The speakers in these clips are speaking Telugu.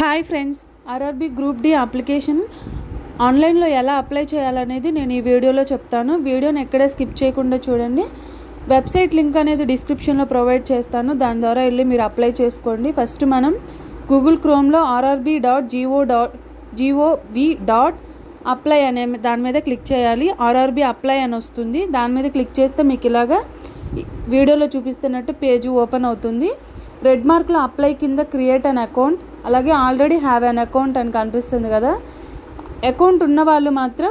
Hi friends, RRB group D application ఆన్లైన్లో ఎలా అప్లై చేయాలనేది నేను ఈ వీడియోలో చెప్తాను. వీడియోని ఎక్కడే స్కిప్ చేయకుండా చూడండి. వెబ్సైట్ లింక్ అనేది డిస్క్రిప్షన్లో ప్రొవైడ్ చేస్తాను, దాని ద్వారా వెళ్ళి మీరు అప్లై చేసుకోండి. ఫస్ట్ మనం గూగుల్ క్రోమ్లో rrb.gov.apply అనే దాని మీద క్లిక్ చేయాలి. ఆర్ఆర్బీ అప్లై అని వస్తుంది, దాని మీద క్లిక్ చేస్తే మీకు ఇలాగా వీడియోలో చూపిస్తున్నట్టు పేజ్ ఓపెన్ అవుతుంది. రెడ్ మార్క్లో అప్లై కింద క్రియేట్ అన్ అకౌంట్, అలాగే ఆల్రెడీ హ్యావ్ అన్ అకౌంట్ అని కనిపిస్తుంది కదా. అకౌంట్ ఉన్న వాళ్ళు మాత్రం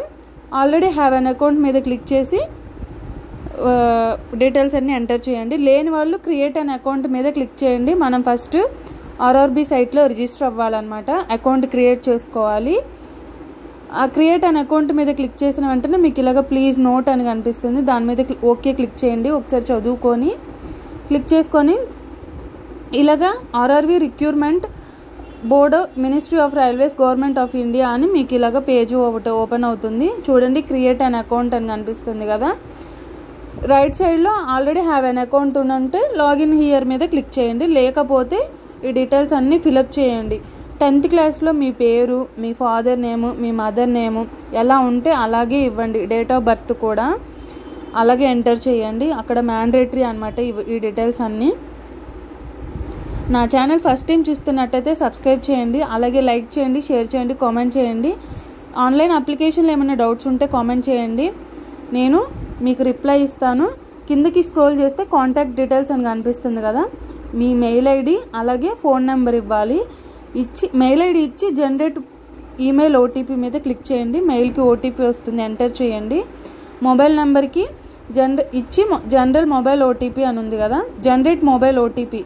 ఆల్రెడీ హ్యావ్ అన్ అకౌంట్ మీద క్లిక్ చేసి డీటెయిల్స్ అన్నీ ఎంటర్ చేయండి. లేని వాళ్ళు క్రియేట్ అన్ అకౌంట్ మీద క్లిక్ చేయండి. మనం ఫస్ట్ ఆర్ఆర్బీ సైట్లో రిజిస్టర్ అవ్వాలన్నమాట, అకౌంట్ క్రియేట్ చేసుకోవాలి. ఆ క్రియేట్ అన్ అకౌంట్ మీద క్లిక్ చేసిన వెంటనే మీకు ఇలాగ ప్లీజ్ నోట్ అని కనిపిస్తుంది, దాని మీద ఓకే క్లిక్ చేయండి. ఒకసారి చదువుకొని క్లిక్ చేసుకొని ఇలాగా RRB recruitment board, ministry of railways, government of India అని మీకు ఇలాగ పేజ్ ఒకటి ఓపెన్ అవుతుంది. చూడండి, క్రియేట్ అన్ అకౌంట్ అని కనిపిస్తుంది కదా. రైట్ సైడ్లో ఆల్రెడీ హ్యావ్ అన్ అకౌంట్ ఉంటే లాగిన్ హియర్ మీద క్లిక్ చేయండి. లేకపోతే ఈ డీటెయిల్స్ అన్నీ ఫిలప్ చేయండి. 10th క్లాస్లో మీ పేరు, మీ ఫాదర్ నేము, మీ మదర్ నేము ఎలా ఉంటే అలాగే ఇవ్వండి. డేట్ ఆఫ్ బర్త్ కూడా అలాగే ఎంటర్ చేయండి. అక్కడ మ్యాండేటరీ అనమాట ఈ డీటెయిల్స్ అన్నీ. నా ఛానల్ ఫస్ట్ టైం చూస్తున్నట్టయితే సబ్స్క్రైబ్ చేయండి, అలాగే లైక్ చేయండి, షేర్ చేయండి, కామెంట్ చేయండి. ఆన్లైన్ అప్లికేషన్లో ఏమైనా డౌట్స్ ఉంటే కామెంట్ చేయండి, నేను మీకు రిప్లై ఇస్తాను. కిందకి స్క్రోల్ చేస్తే కాంటాక్ట్ డీటెయిల్స్ అని కనిపిస్తుంది కదా, మీ మెయిల్ ఐడి అలాగే ఫోన్ నెంబర్ ఇవ్వాలి. మెయిల్ ఐడి ఇచ్చి జనరేట్ ఈమెయిల్ ఓటీపీ మీద క్లిక్ చేయండి. మెయిల్కి ఓటీపీ వస్తుంది, ఎంటర్ చేయండి. మొబైల్ నెంబర్కి జనరల్ మొబైల్ ఓటీపీ అని ఉంది కదా, జనరేట్ మొబైల్ ఓటీపీ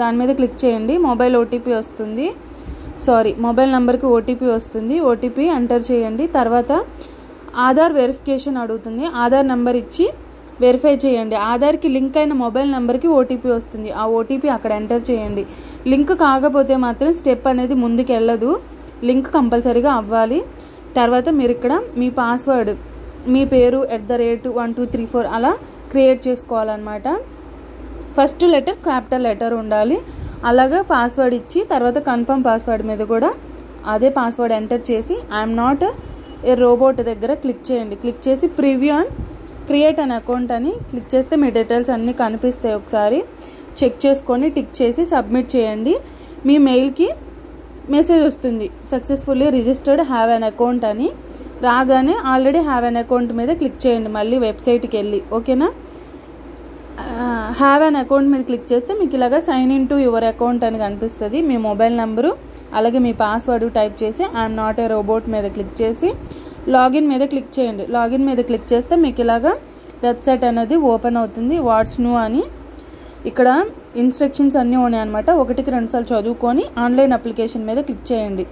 దాని మీద క్లిక్ చేయండి. మొబైల్ ఓటీపీ వస్తుంది, మొబైల్ నెంబర్కి ఓటీపీ వస్తుంది, ఓటీపీ ఎంటర్ చేయండి. తర్వాత ఆధార్ వెరిఫికేషన్ అడుగుతుంది, ఆధార్ నెంబర్ ఇచ్చి వెరిఫై చేయండి. ఆధార్కి లింక్ అయిన మొబైల్ నెంబర్కి ఓటీపీ వస్తుంది, ఆ ఓటీపీ అక్కడ ఎంటర్ చేయండి. లింక్ కాకపోతే మాత్రం స్టెప్ అనేది ముందుకు వెళ్ళదు, లింక్ కంపల్సరీగా అవ్వాలి. తర్వాత మీరు ఇక్కడ మీ పాస్వర్డ్, మీ పేరు @1234 అలా క్రియేట్ చేసుకోవాలన్నమాట. ఫస్ట్ లెటర్ క్యాపిటల్ లెటర్ ఉండాలి. అలాగే పాస్వర్డ్ ఇచ్చి తర్వాత కన్ఫర్మ్ పాస్వర్డ్ మీద కూడా అదే పాస్వర్డ్ ఎంటర్ చేసి ఐఎమ్ నాట్ ఏ రోబోట్ దగ్గర క్లిక్ చేయండి. క్లిక్ చేసి preview and create an account అని క్లిక్ చేస్తే మీ డీటెయిల్స్ అన్నీ కనిపిస్తాయి. ఒకసారి చెక్ చేసుకొని టిక్ చేసి సబ్మిట్ చేయండి. మీ మెయిల్కి మెసేజ్ వస్తుంది, successfully registered have an account అని. రాగానే ఆల్రెడీ హ్యావ్ అన్ అకౌంట్ మీద క్లిక్ చేయండి, మళ్ళీ వెబ్సైట్కి వెళ్ళి. ఓకేనా, హ్యావ్ అన్ అకౌంట్ మీద క్లిక్ చేస్తే మీకు ఇలాగా sign in to your account అని కనిపిస్తుంది. మీ మొబైల్ నెంబరు అలాగే మీ పాస్వర్డ్ టైప్ చేసి ఐఎమ్ నాట్ ఏ రోబోట్ మీద క్లిక్ చేసి లాగిన్ మీద క్లిక్ చేయండి. లాగిన్ మీద క్లిక్ చేస్తే మీకు ఇలాగా వెబ్సైట్ అనేది ఓపెన్ అవుతుంది. వాట్స్ న్యూ అని ఇక్కడ ఇన్స్ట్రక్షన్స్ అన్నీ ఉన్నాయి అనమాట. 1కి 2 సార్లు చదువుకొని ఆన్లైన్ అప్లికేషన్ మీద క్లిక్ చేయండి.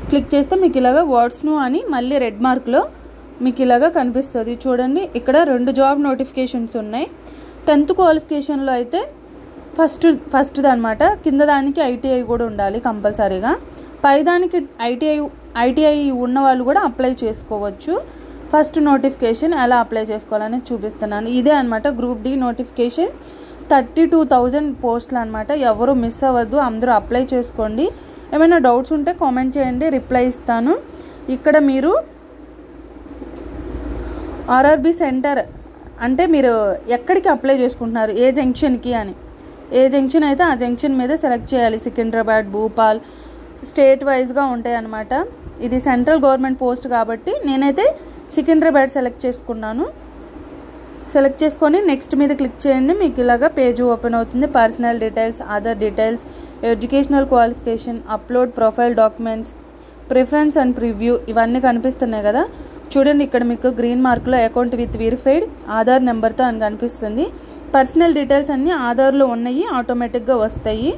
క్లిక్ చేస్తే మీకు ఇలాగా వాట్స్ న్యూ అని మళ్ళీ రెడ్ మార్క్లో మీకు ఇలాగా కనిపిస్తుంది. చూడండి, ఇక్కడ 2 జాబ్ నోటిఫికేషన్స్ ఉన్నాయి. 10th క్వాలిఫికేషన్లో అయితే ఫస్ట్ది అనమాట. కింద దానికి ఐటీఐ కూడా ఉండాలి కంపల్సరీగా. పైదానికి ఐటీఐ ఉన్న వాళ్ళు కూడా అప్లై చేసుకోవచ్చు. ఫస్ట్ నోటిఫికేషన్ ఎలా అప్లై చేసుకోవాలని చూపిస్తున్నాను. ఇదే అనమాట గ్రూప్ డి నోటిఫికేషన్. 32,000 పోస్టులు అనమాట. ఎవరు మిస్ అవ్వద్దు, అందరూ అప్లై చేసుకోండి. ఏమైనా డౌట్స్ ఉంటే కామెంట్ చేయండి, రిప్లై ఇస్తాను. ఇక్కడ మీరు ఆర్ఆర్బీ సెంటర్ అంటే మీరు ఎక్కడికి అప్లై చేసుకుంటున్నారు, ఏ జంక్షన్కి అని. ఏ జంక్షన్ అయితే ఆ జంక్షన్ మీద సెలెక్ట్ చేయాలి. సికింద్రాబాద్, భూపాల్ స్టేట్ వైజ్గా ఉంటాయి అన్నమాట. ఇది సెంట్రల్ గవర్నమెంట్ పోస్ట్ కాబట్టి నేనైతే సికింద్రాబాద్ సెలెక్ట్ చేసుకున్నాను. సెలెక్ట్ చేసుకొని నెక్స్ట్ మీద క్లిక్ చేయండి. మీకు ఇలాగా పేజ్ ఓపెన్ అవుతుంది. Personal details, other details, educational qualification, upload profile documents, preference and preview ఇవన్నీ కనిపిస్తున్నాయి కదా. చూడండి, ఇక్కడ మీకు గ్రీన్ మార్క్లో అకౌంట్ విత్ వెరిఫైడ్ ఆధార్ నెంబర్తో అని కనిపిస్తుంది. పర్సనల్ డీటెయిల్స్ అన్నీ ఆధార్లో ఉన్నాయి, ఆటోమేటిక్గా వస్తాయి.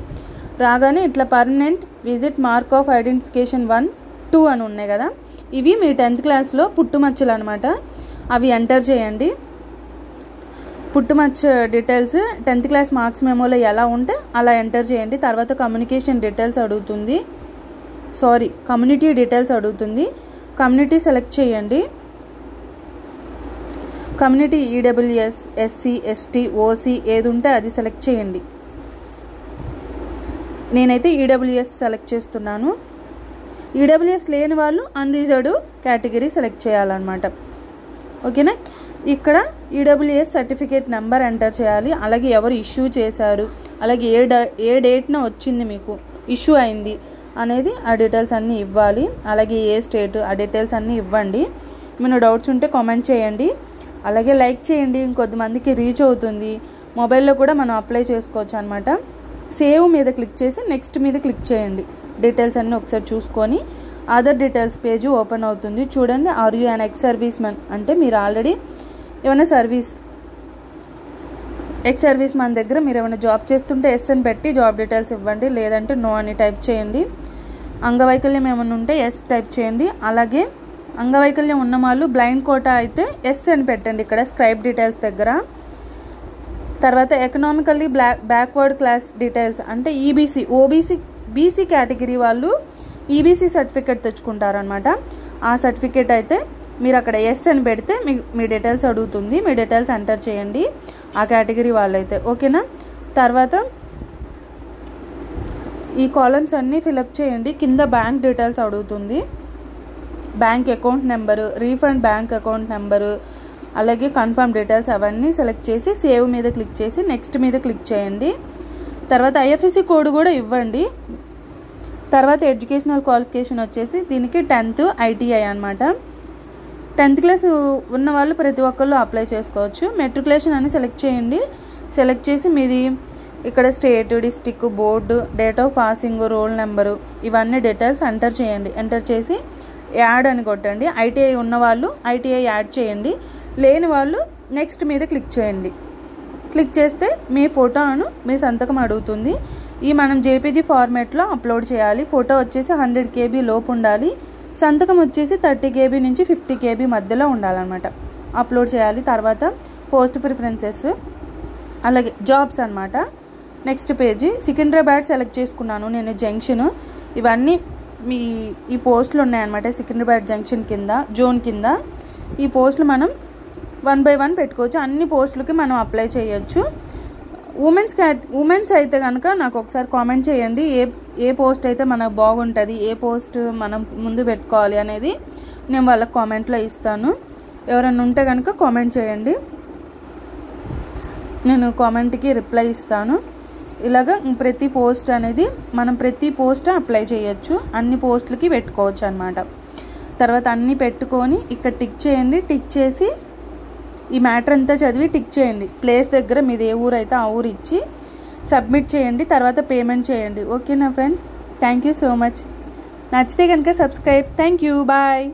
రాగానే ఇట్లా permanent visit mark of identification 1, 2 అని ఉన్నాయి కదా. ఇవి మీ 10th క్లాస్లో పుట్టుమచ్చలు అనమాట, అవి ఎంటర్ చేయండి. పుట్టుమచ్చ డీటెయిల్స్ 10th క్లాస్ మార్క్స్ మెమోలో ఎలా ఉంటే అలా ఎంటర్ చేయండి. తర్వాత కమ్యూనికేషన్ డీటెయిల్స్ అడుగుతుంది, కమ్యూనిటీ డీటెయిల్స్ అడుగుతుంది. కమ్యూనిటీ సెలెక్ట్ చేయండి. Community EWS, SC, ST, OC ఏది ఉంటే అది సెలెక్ట్ చేయండి. నేనైతే ఈడబ్ల్యూఎస్ సెలెక్ట్ చేస్తున్నాను. ఈడబ్ల్యూఎస్ లేని వాళ్ళు అన్రిజర్వ్డ్ కేటగిరీ సెలెక్ట్ చేయాలన్నమాట. ఓకేనా. ఇక్కడ ఈడబ్ల్యూఎస్ సర్టిఫికేట్ నెంబర్ ఎంటర్ చేయాలి. అలాగే ఎవరు ఇష్యూ చేశారు, అలాగే ఏ డేట్న వచ్చింది మీకు ఇష్యూ అయింది అనేది ఆ డీటెయిల్స్ అన్నీ ఇవ్వాలి. అలాగే ఏ స్టేట్ ఆ డీటెయిల్స్ అన్నీ ఇవ్వండి. ఏమైనా డౌట్స్ ఉంటే కామెంట్ చేయండి. అలాగే లైక్ చేయండి, ఇంకొద్దిమందికి రీచ్ అవుతుంది. మొబైల్లో కూడా మనం అప్లై చేసుకోవచ్చు అనమాట. సేవ్ మీద క్లిక్ చేసి నెక్స్ట్ మీద క్లిక్ చేయండి. డీటెయిల్స్ అన్నీ ఒకసారి చూసుకొని అదర్ డీటెయిల్స్ పేజ్ ఓపెన్ అవుతుంది. చూడండి, are you an ex serviceman అంటే మీరు ఆల్రెడీ ఏమైనా ఎక్స్ సర్వీస్ మ్యాన్ దగ్గర మీరు ఏమైనా జాబ్ చేస్తుంటే ఎస్ అని పెట్టి జాబ్ డీటెయిల్స్ ఇవ్వండి. లేదంటే నో అని టైప్ చేయండి. అంగవైకల్యం ఏమైనా ఉంటే ఎస్ టైప్ చేయండి. అలాగే అంగవైకల్యం ఉన్న వాళ్ళు బ్లైండ్ కోటా అయితే ఎస్ అని పెట్టండి ఇక్కడ స్క్రైబ్ డీటెయిల్స్ దగ్గర. తర్వాత ఎకనామికల్లీ బ్యాక్వర్డ్ క్లాస్ డీటెయిల్స్ అంటే ఈబీసీ, బీసీ కేటగిరీ వాళ్ళు ఈబీసీ సర్టిఫికేట్ తెచ్చుకుంటారనమాట. ఆ సర్టిఫికేట్ అయితే మీరు అక్కడ ఎస్ అని పెడితే మీ డీటెయిల్స్ అడుగుతుంది. మీ డీటెయిల్స్ ఎంటర్ చేయండి ఆ కేటగిరీ వాళ్ళైతే. ఓకేనా. తర్వాత ఈ కాలమ్స్ అన్నీ ఫిలప్ చేయండి. కింద బ్యాంక్ డీటెయిల్స్ అడుగుతుంది. Bank account number, refund bank account number, అలాగే కన్ఫర్మ్ డీటెయిల్స్ అవన్నీ సెలెక్ట్ చేసి సేవ్ మీద క్లిక్ చేసి నెక్స్ట్ మీద క్లిక్ చేయండి. తర్వాత ఐఎఫ్ఎస్సి కోడ్ కూడా ఇవ్వండి. తర్వాత ఎడ్యుకేషనల్ క్వాలిఫికేషన్ వచ్చేసి దీనికి 10th ITI అనమాట. 10th క్లాస్ ఉన్న వాళ్ళు ప్రతి ఒక్కళ్ళు అప్లై చేసుకోవచ్చు. మెట్రికులేషన్ అని సెలెక్ట్ చేయండి. సెలెక్ట్ చేసి మీది ఇక్కడ state, district, board, date of passing, roll number ఇవన్నీ డీటెయిల్స్ ఎంటర్ చేయండి. ఎంటర్ చేసి యాడ్ అని కొట్టండి. ITI ఉన్నవాళ్ళు ITI యాడ్ చేయండి. లేని వాళ్ళు నెక్స్ట్ మీద క్లిక్ చేయండి. క్లిక్ చేస్తే మీ ఫోటోను మీ సంతకం అడుగుతుంది. ఈ మనం JPG ఫార్మాట్లో అప్లోడ్ చేయాలి. ఫోటో వచ్చేసి 100 KB లోపు ఉండాలి. సంతకం వచ్చేసి 30 KB నుంచి 50 KB మధ్యలో ఉండాలన్నమాట. అప్లోడ్ చేయాలి. తర్వాత పోస్ట్ ప్రిఫరెన్సెస్, అలాగే జాబ్స్ అనమాట. నెక్స్ట్ పేజీ సికింద్రాబాద్ సెలెక్ట్ చేసుకున్నాను నేను జంక్షన్. ఇవన్నీ ఈ పోస్టులు ఉన్నాయన్నమాట. సికింద్రాబాద్ జంక్షన్ కింద జోన్ కింద ఈ పోస్టులు మనం 1 by 1 పెట్టుకోవచ్చు. అన్ని పోస్టులకి మనం అప్లై చేయొచ్చు. ఉమెన్స్ అయితే కనుక నాకు ఒకసారి కామెంట్ చేయండి. ఏ పోస్ట్ అయితే మనకు బాగుంటుంది, ఏ పోస్ట్ మనం ముందు పెట్టుకోవాలి అనేది నేను వాళ్ళకి కామెంట్లో ఇస్తాను. ఎవరైనా ఉంటే కనుక కామెంట్ చేయండి, నేను కామెంట్కి రిప్లై ఇస్తాను. ఇలాగ ప్రతి పోస్ట్ అనేది మనం ప్రతి పోస్ట్ అప్లై చేయొచ్చు. అన్ని పోస్టులకి పెట్టుకోవచ్చు అనమాట. తర్వాత అన్నీ పెట్టుకొని ఇక్కడ టిక్ చేయండి. టిక్ చేసి ఈ మ్యాటర్ అంతా చదివి టిక్ చేయండి. ప్లేస్ దగ్గర మీది ఏ ఊరు అయితే ఆ ఊరు ఇచ్చి సబ్మిట్ చేయండి. తర్వాత పేమెంట్ చేయండి. ఓకేనా friends, thank you so much. నచ్చితే కనుక సబ్స్క్రైబ్. Thank you, bye.